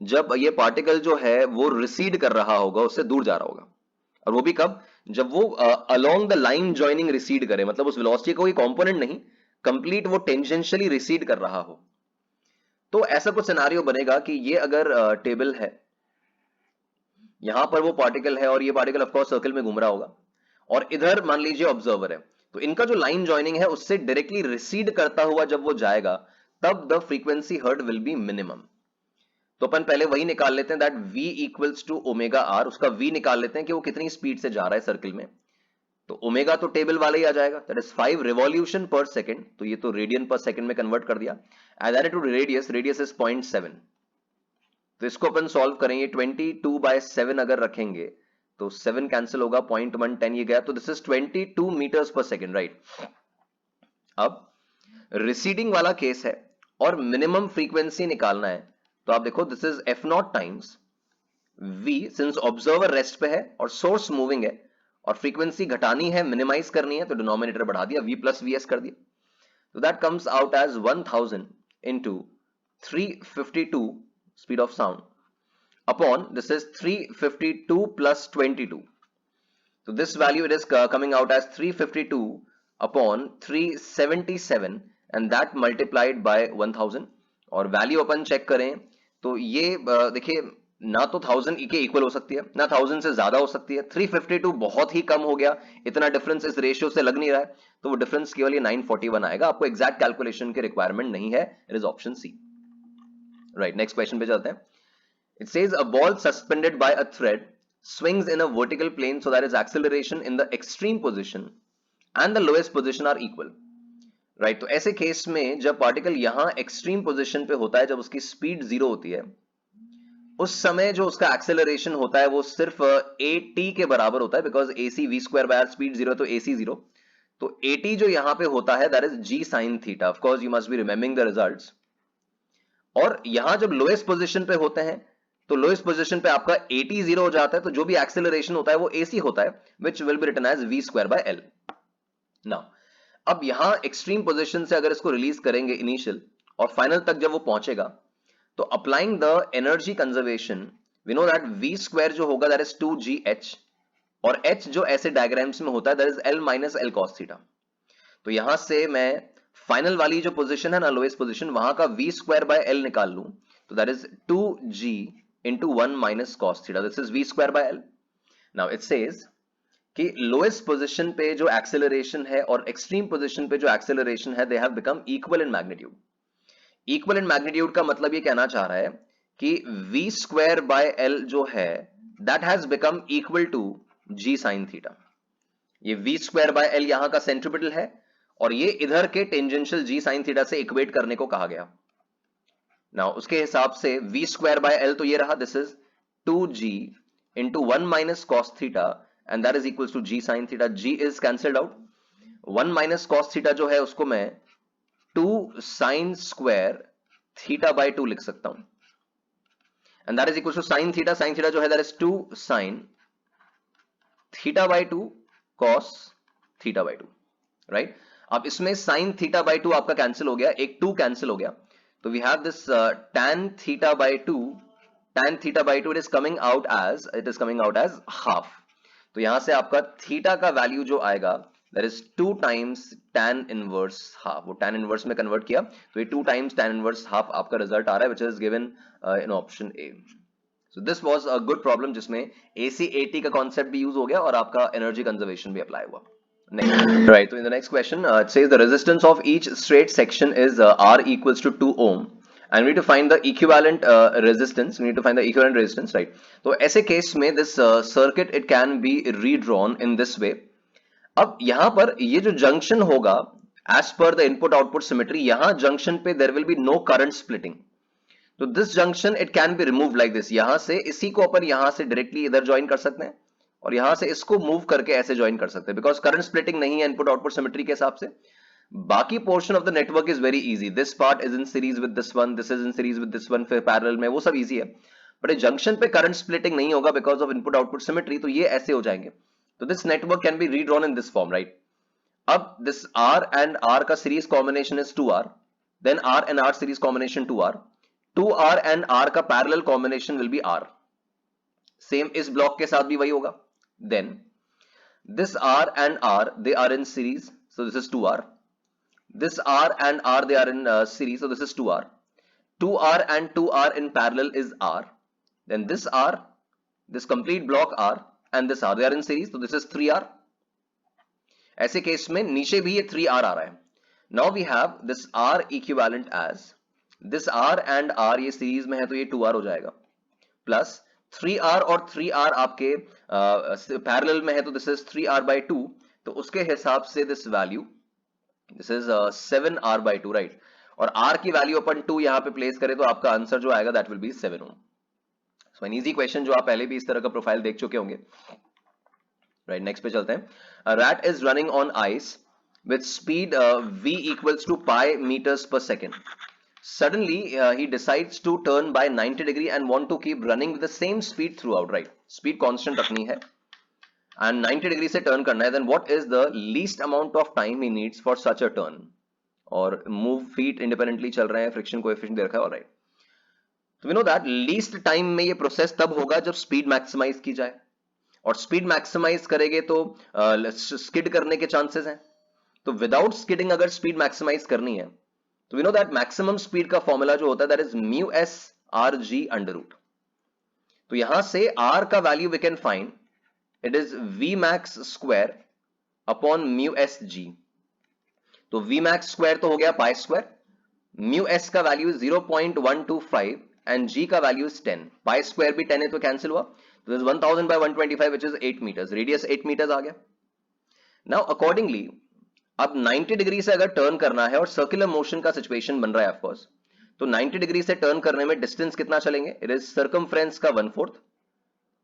जब ये particle जो है वो recede कर रहा होगा, उससे दूर जा रहा होगा. और वो भी कब? जब वो along the line joining recede करे, मतलब उस वेलोसिटी का कोई कंपोनेंट नहीं, कंप्लीट वो टेंजेंशियली रिसीड कर रहा हो. तो ऐसा कुछ सिनेरियो बनेगा कि ये अगर टेबल है, यहां पर वो पार्टिकल है और ये पार्टिकल ऑफ कोर्स सर्कल में घूम रहा होगा, और इधर मान लीजिए ऑब्जर्वर है, तो इनका जो लाइन जॉइनिंग है उससे डायरेक्टली रिसीड करता हुआ जब वो जाएगा तब the frequency heard will be minimum. तो अपन पहले वही निकाल लेते हैं that v equals to omega R. उसका v निकाल लेते हैं कि वो कितनी स्पीड से जा रहा है सर्कल में. तो ओमेगा तो टेबल वाला ही आ जाएगा, दैट इज 5 रिवॉल्यूशन पर सेकंड. तो ये तो रेडियन पर सेकंड में कन्वर्ट कर दिया. Added to radius, radius is 0.7. तो इसको अपन सॉल्व करेंगे. 22/7 अगर रखेंगे तो 7 कैंसिल होगा, 0.110 ये गया, तो दिस इज 22 मीटर्स पर सेकंड. राइट, अब रिसीडिंग वाला केस है और मिनिमम फ्रीक्वेंसी निकालना है. तो आप देखो this is f not times v, since observer rest पे है और सोर्स मूविंग है और फ्रीक्वेंसी घटानी है, मिनिमाइज करनी है, तो डिनोमिनेटर बढ़ा दिया, v प्लस vs कर दिया. तो that comes out as 1000 into 352 speed of sound upon this is 352 plus 22. So this value it is coming out as 352 upon 377 and that multiplied by 1000. और वैल्यू अपन check करें तो ये देखिए ना तो 1000 के इक्वल हो सकती है ना 1000 से ज्यादा हो सकती है. 352 बहुत ही कम हो गया, इतना डिफरेंस इस रेशियो से लग नहीं रहा है, तो वो डिफरेंस केवल ये 941 आएगा. आपको एग्जैक्ट कैलकुलेशन की रिक्वायरमेंट नहीं है, it is option C. Right, next question पे चलते हैं. It says a ball suspended by a thread swings in a vertical plane so that its acceleration in the extreme position and the lowest position are equal. Right, तो ऐसे case में जब particle यहां extreme position पे होता है, जब उसकी स्पीड 0 होती है, उस समय जो उसका एक्सेलरेशन होता है वो सिर्फ at के बराबर होता है, because ac v square by r, speed 0 तो ac 0. तो at जो यहां पे होता है that is g sin theta. Of course you must be remembering the results. और यहां जब लोएस्ट पोजीशन पे होते हैं तो लोएस्ट पोजीशन पे आपका at 0 हो जाता है, तो जो भी एक्सेलरेशन होता है वो ac होता है, which will be written as v square by l. Now, अब यहां एक्सट्रीम पोजीशन से अगर इसको रिलीज करेंगे इनिशियल और फाइनल तक जब वो पहुंचेगा, तो applying the energy conservation we know that v square जो होगा दैट इज 2gh, और h जो ऐसे डायग्राम्स में होता है that is l minus l cos theta. तो यहां से मैं फाइनल वाली जो पोजीशन है ना, लोएस्ट पोजीशन, वहां का v स्क्वायर बाय l निकाल लूं, तो that is 2g into 1 minus cos theta. This is v square by l. Now it says कि lowest position पे जो acceleration है और extreme position पे जो acceleration है they have become equal in magnitude. Equal in magnitude का मतलब ये कहना चाह रहा है कि v square by l जो है that has become equal to g sin theta. ये v square by l यहां का centripetal है और ये इधर के tangential g sin theta से equate करने को कहा गया. नाउ उसके हिसाब से v स्क्वायर बाय l तो ये रहा, this is 2g into 1 minus cos theta and that is equal to g sine theta. g is cancelled out. 1 minus cos theta जो है उसको मैं 2 साइन स्क्वायर थीटा बाय 2 लिख सकता हूं and that is equal to sine theta. Sine theta जो है that is 2 sine theta by 2 cos theta by 2, right. अब इसमें साइन थीटा बाय 2 आपका कैंसिल हो गया, एक 2 कैंसिल हो गया, तो we have this tan theta by 2. tan theta by 2 it is coming out as half. तो यहां से आपका थीटा का वैल्यू जो आएगा that is 2 times tan inverse half. वो tan इनवर्स में कन्वर्ट किया तो ये 2 टाइम्स tan इनवर्स हाफ आपका रिजल्ट आ रहा है which is given in option A. So this was a good problem जिसमें AC/AT का कॉन्सेप्ट भी यूज हो गया और आपका एनर्जी कंजर्वेशन भी अप्लाई हुआ. Next. Right, so in the next question, it says the resistance of each straight section is R equals to 2 ohm and we need to find the equivalent resistance. We need to find the equivalent resistance, right? तो ऐसे case में this circuit it can be redrawn in this way. अब यहाँ पर ये जो junction होगा as per the input output symmetry, यहाँ जंक्शन पे there will be no current splitting. तो this junction it can be remove like this. यहां से इसी को अपन यहां से डायरेक्टली इधर ज्वाइन कर सकते हैं और यहां से इसको मूव करके ऐसे ज्वाइन कर सकते हैं बिकॉज करंट स्प्लिटिंग नहीं है इनपुट आउटपुट सिमेट्री के हिसाब से. बाकी portion of the network is very easy. This part is in series with this one, this is in series with this one, फिर पैरेलल में, वो सब इजी है. बट जंक्शन पे करंट स्प्लिटिंग नहीं होगा because of input output symmetry, तो ये ऐसे हो जाएंगे. तो this network can be redrawn in this form, right. अब दिस आर एंड आर का series combination is 2R, then R and R series combination 2R, 2R and R का parallel combination will be R. Same इस block के साथ भी वही होगा. Then this R and R they are in series, so this is 2R. This R and R they are in series, so this is 2R. 2R and 2R in parallel is R. Then this R, this complete block R and this R they are in series, so this is 3R. ऐसे case में नीचे भी ये 3R आ रहा है. Now we have this R equivalent as this R and R ये series में है तो ये 2R हो जाएगा, प्लस 3R और 3R आपके पैरेलल में है तो दिस इज 3R बाई 2. तो उसके हिसाब से this value this is 7R by 2, right. और R की वैल्यू अपन 2 यहां पे प्लेस करें तो आपका आंसर जो आएगा that will be 7 ohm. So an easy question जो आप पहले भी इस तरह का प्रोफाइल देख चुके होंगे, राइट. नेक्स्ट पे चलते हैं. A rat is running on ice with speed v equals to pi metres पर second. Suddenly he decides to turn by 90 degree and want to keep running with the same speed throughout, right. Speed constant रखनी है and 90 degree से turn करना है. Then what is the least amount of time he needs for such a turn? और move feet independently चल रहे हैं, friction coefficient दे रखा है, alright. तो we know that least time में ये प्रोसेस तब होगा जब स्पीड मैक्सिमाइज की जाए और स्पीड मैक्सिमाइज करेंगे तो स्किड करने के चांसेस हैं. तो विदाउट स्किडिंग अगर स्पीड मैक्सिमाइज करनी है तो we know that maximum speed का फॉर्मूला जो होता है that is mu S R G under root. तो यहां से आर का value we can find, it is V max square upon mu S G. तो वी मैक्स स्क्वायर तो हो गया पाई स्क्वायर, म्यू एस का वैल्यू 0.125 एंड जी का वैल्यू इज 10. पाई स्क्वायर भी 10 है तो कैंसिल हुआ, तो this 1000 by 125 which is 8 metres. Radius 8 metres आ गया. नाउ अकॉर्डिंगली अब 90 डिग्री से अगर टर्न करना है और सर्कुलर मोशन का सिचुएशन बन रहा है ऑफकोर्स, तो 90 डिग्री से टर्न करने में डिस्टेंस कितना चलेंगे, इट इज सर्कमफ्रेंस का 1/4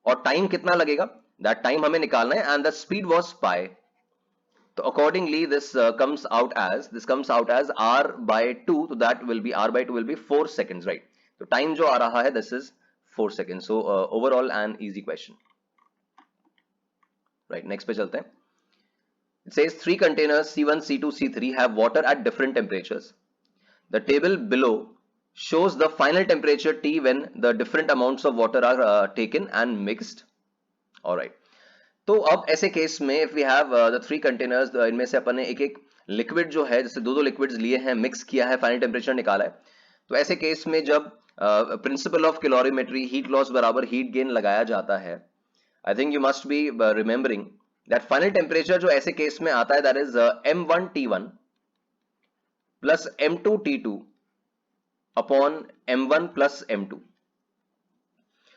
और टाइम कितना लगेगा दैट टाइम हमें निकालना है and the speed was pi. तो accordingly this comes out as r by 2, तो that will be r by 2 will be 4 seconds, right. तो टाइम जो आ रहा है this is 4 seconds. So overall an easy question, right. Next पे चलते हैं. It says 3 containers C1, C2, C3 have water at different temperatures. The table below shows the final temperature T when the different amounts of water are taken and mixed. Alright. तो अब ऐसे case में if we have the 3 containers, इनमें से अपन ने एक एक liquid जो है जैसे दो लिक्विड्स लिए हैं, मिक्स किया है, फाइनल टेम्परेचर निकाला है. तो ऐसे केस में जब principle of calorimetry heat loss बराबर हीट गेन लगाया जाता है, I think you must be remembering that final temperature जो ऐसे केस में आता है that is m1 t1 plus m2 t2 upon m1 plus m2,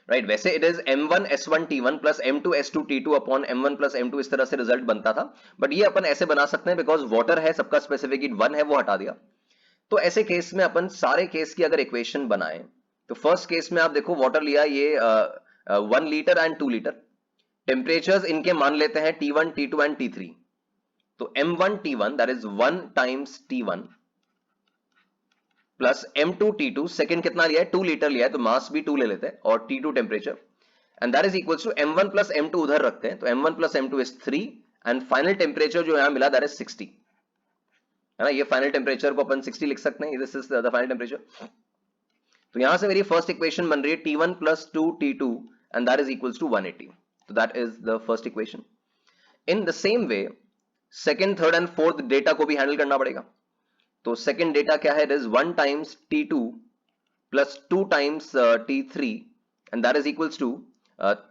right. वैसे it is m1 s1 t1 plus m2 s2 t2 upon m1 plus m2 इस तरह से result बनता था, बट ये अपन ऐसे बना सकते हैं बिकॉज वाटर है, सबका स्पेसिफिक हीट 1 है, वो हटा दिया. तो ऐसे केस में अपन सारे केस की अगर इक्वेशन बनाएं तो फर्स्ट केस में आप देखो वाटर लिया ये 1 लीटर एंड 2 लीटर, टेम्परेचर्स इनके मान लेते हैं T1 T2 एंड T3। तो M1 T1 that is 1 times T1 plus M2 T2, second कितना लिया है 2 लीटर लिया है तो मास भी 2 ले लेते हैं, और T2 temperature, and that is equals to M1 plus M2 उधर रखते हैं तो M1 plus M2 is 3 and final temperature जो यहां मिला दैट इज 60, है ना। ये फाइनल टेम्परेचर को अपन 60 लिख सकते हैं, this is the final temperature. तो यहां से मेरी फर्स्ट इक्वेशन बन रही है T1 plus 2 T2 and that is equals to 180, तो that is the first equation. In the same way second, third and fourth data को भी हैंडल करना पड़ेगा। तो सेकंड डेटा क्या है, it is 1 times T2 plus 2 times T3 and that is equals to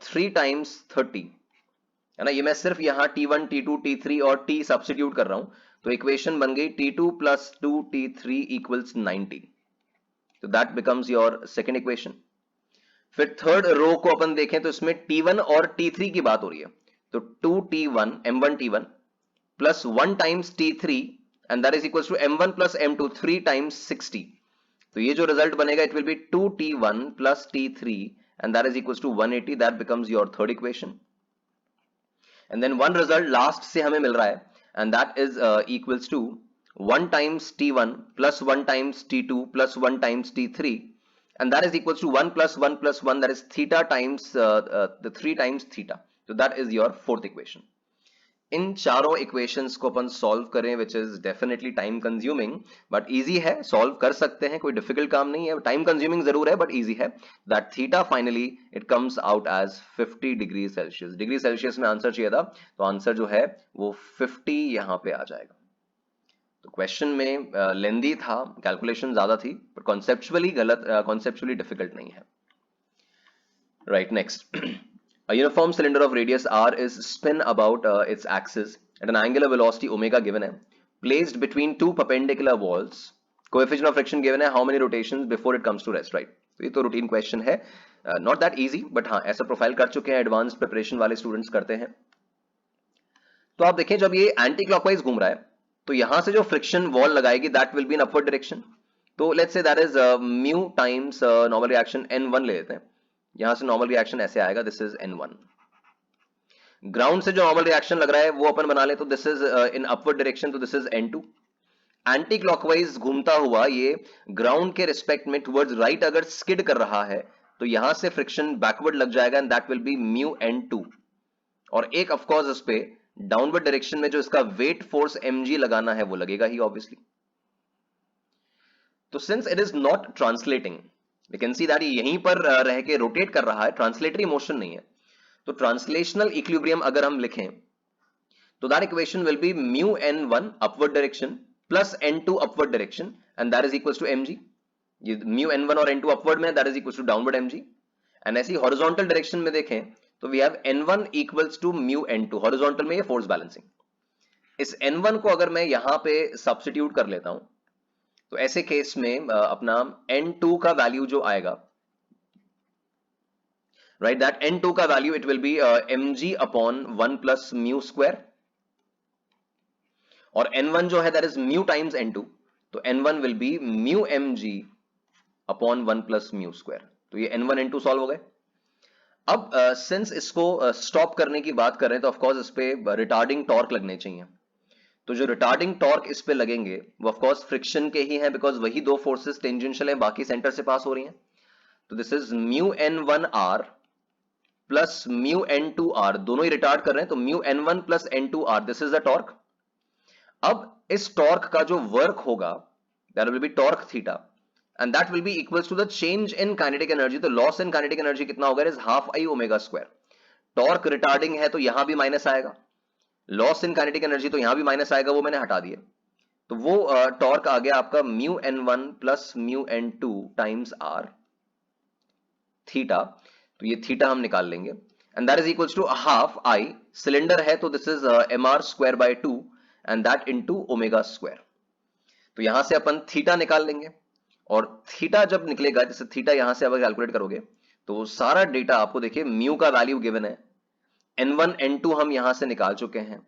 3 times 30, है ना। ये मैं सिर्फ यहाँ T1 T2 T3 और T सब्स्टिट्यूट कर रहा हूं, तो इक्वेशन बन गई T2 प्लस 2 T3 इक्वल्स 90, तो that becomes your second equation. फिर थर्ड रो को अपन देखें तो इसमें T1 और T3 की बात हो रही है, तो 2T1 M1 T1 plus 1 times T3 and that is equals to M1 plus M2 3 times 60, तो ये जो रिजल्ट बनेगा it will be 2T1 plus T3 and that is equals to 180, that becomes your third equation. And then one result last से हमें मिल रहा है and that is equals to 1 times T1 plus 1 times T2 plus 1 times T3 and that is equals to 1 plus 1 plus 1, that is theta times the 3 times theta, so that is your fourth equation। इन चारों equations को अपन solve करें which is definitely time consuming but easy है, solve कर सकते हैं, कोई difficult काम नहीं है, टाइम कंज्यूमिंग जरूर है बट इजी है। That theta finally it comes out as 50 degree Celsius, degree Celsius में आंसर चाहिए था तो आंसर जो है वो 50 यहां पे आ जाएगा। तो क्वेश्चन में लेंदी था, कैलकुलेशन ज्यादा थी, पर कॉन्सेप्चुअली गलत, कॉन्सेप्चुअली डिफिकल्ट नहीं है। Right, next. A uniform cylinder of radius r is spin about its axis at an angular velocity omega given है, placed between two perpendicular walls, coefficient of friction given है, how many rotations before it comes to rest, right। तो ये तो routine question है, not that easy, but हाँ ऐसा profile कर चुके हैं, एडवांस प्रिपरेशन वाले स्टूडेंट्स करते हैं। तो आप देखें जब ये एंटी क्लॉकवाइज घूम रहा है तो यहां से जो फ्रिक्शन वॉल लगाएगी that will be in upward direction, तो let's say that is mu times normal reaction N1 ले लेते हैं, यहां से नॉर्मल रिएक्शन ऐसे आएगा, दिस इज N1। ग्राउंड से जो नॉर्मल रिएक्शन लग रहा है वो अपन बना ले तो this is in upward direction, तो this is N2। Anti clockwise घूमता हुआ ये ग्राउंड के रिस्पेक्ट में टुवर्ड्स राइट अगर स्किड कर रहा है तो यहां से फ्रिक्शन बैकवर्ड लग जाएगा and that will be mu N2, और एक ऑफकोर्स इस पे डाउनवर्ड डायरेक्शन में जो इसका वेट फोर्स mg लगाना है वो लगेगा ही ऑब्वियसली। तो since it is not translating, we can see that यहीं पर रह के रोटेट कर रहा है, ट्रांसलेटरी मोशन नहीं है, तो ट्रांसलेशनल इक्विलिब्रियम अगर हम लिखें तो that equation will be mu N1 upward direction plus N2 upward direction and that is equals to mg। ये म्यू N1 और N2 अपवर्ड में, that is equals to downward mg। And ऐसी horizontal direction में देखें तो we have N1 equals to mu N2, horizontal में ये force balancing. इस N1 को अगर मैं यहां पे सब्स्टिट्यूट कर लेता हूं तो ऐसे केस में अपना N2 का वैल्यू जो आएगा, राइट, दैट N2 का value it will be mg upon 1 plus mu square, और N1 जो है that is mu times N2, तो N1 will be mu mg upon 1 plus mu square. तो ये N1 N2 सॉल्व हो गए। अब सिंस इसको स्टॉप करने की बात कर रहे हैं तो ऑफकोर्स इस पे रिटार्डिंग टॉर्क लगने चाहिए, तो जो रिटार्डिंग टॉर्क इस पे लगेंगे वो ऑफकोर्स फ्रिक्शन के ही हैं, बिकॉज वही दो फोर्सेस टेंजेंशियल हैं, बाकी सेंटर से पास हो रही हैं। तो this is mu N1r plus mu N2r, दोनों ही रिटार्ड कर रहे हैं, तो mu N1 plus N2r, this is the torque. अब इस टॉर्क का जो वर्क होगा that will B torque theta and that will be equals to the change in kinetic energy, तो loss in kinetic energy कितना होगा, is half I omega square। Torque retarding है तो यहां भी माइनस आएगा, लॉस इन काइनेटिक एनर्जी तो यहां भी माइनस आएगा, वो मैंने हटा दिया, तो वो टॉर्क आ गया आपका mu N1 plus mu N2 times R theta, तो ये थीटा हम निकाल लेंगे and that is equals to half I, cylinder है तो this is mr square by 2 and that into omega square. तो यहां से अपन थीटा निकाल लेंगे, और थीटा जब निकलेगा, जैसे थीटा यहां से अगर कैलकुलेट करोगे तो सारा डेटा आपको देखिए म्यू का वैल्यू गिवन है, N1 N2 हम यहां से निकाल चुके हैं,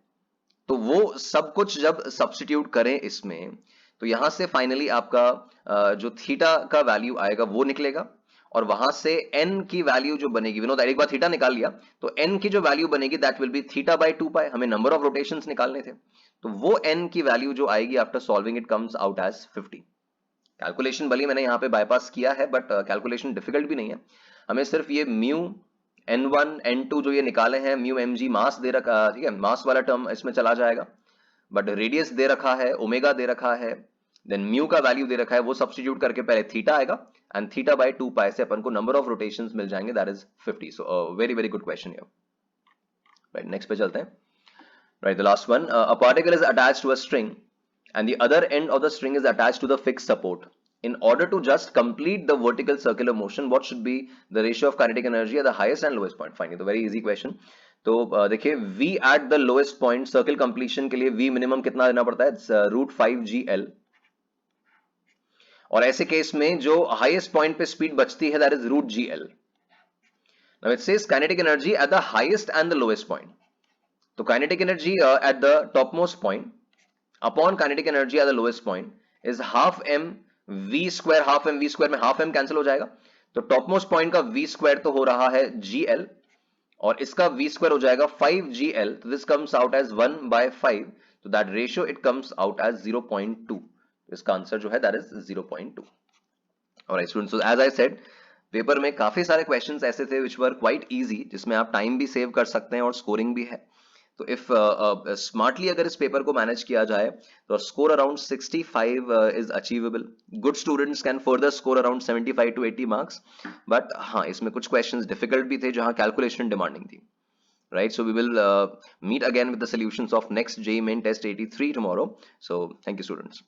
तो वो सब कुछ जब सब्स्टिट्यूट करें इसमें तो यहां से फाइनली आपका जो थीटा का वैल्यू आएगा वो निकलेगा, और वहां से n की वैल्यू जो बनेगी, विनोद एक बार थीटा निकाल लिया, तो n की जो वैल्यू बनेगी that will B theta by 2 पाई, हमें नंबर ऑफ रोटेशंस निकालने थे, तो वो n की वैल्यू जो आएगी after solving it comes out as 50। Calculation भले मैंने यहाँ पे बाईपास किया है, बट कैलकुलेशन डिफिकल्ट भी नहीं है, हमें सिर्फ ये म्यू n1 n2 जो ये निकाले हैं, म्यू mg मास दे रखा, ठीक है, मास वाला टर्म इसमें चला जाएगा, बट रेडियस दे रखा है, ओमेगा दे रखा है, देन म्यू का वैल्यू दे रखा है, वो सब्स्टिट्यूट करके पहले थीटा आएगा, एंड थीटा बाय 2 पाई से अपन को नंबर ऑफ रोटेशंस मिल जाएंगे, that is 50। So very very good question here. Right, next पे चलते हैं। Right, the last one, a particle is attached to a string and the other end of the string is attached to the fixed support. In order to just complete the vertical circular motion, what should be the ratio of kinetic energy at the highest and lowest point? Fine, ये तो very easy question। तो देखिए v at the lowest point circle completion के लिए v minimum कितना देना पड़ता है? It's √5gl। और ऐसे केस में जो highest point पे speed बचती है that is √gl। Now it says kinetic energy at the highest and the lowest point। तो kinetic energy at the topmost point upon kinetic energy at the lowest point is half m v square, half m v square में half m cancel हो जाएगा, तो topmost point का v square तो हो रहा है gl, और इसका v square हो जाएगा 5gl, तो this comes out as 1/5, तो that ratio it comes out as 0.2। इसका आंसर जो है that is 0.2। alright students, so as I said, paper में काफी सारे क्वेश्चंस ऐसे थे which were quite easy, जिसमें आप टाइम भी सेव कर सकते हैं और स्कोरिंग भी है। तो इफ स्मार्टली अगर इस पेपर को मैनेज किया जाए तो score around 65 is achievable. Good students can further score around 75 to 80 marks, but हाँ इसमें कुछ क्वेश्चंस डिफिकल्ट भी थे जहां कैलकुलेशन डिमांडिंग थी। Right, so we will meet again with the solutions of next JEE Main Test 83 tomorrow। So thank you students।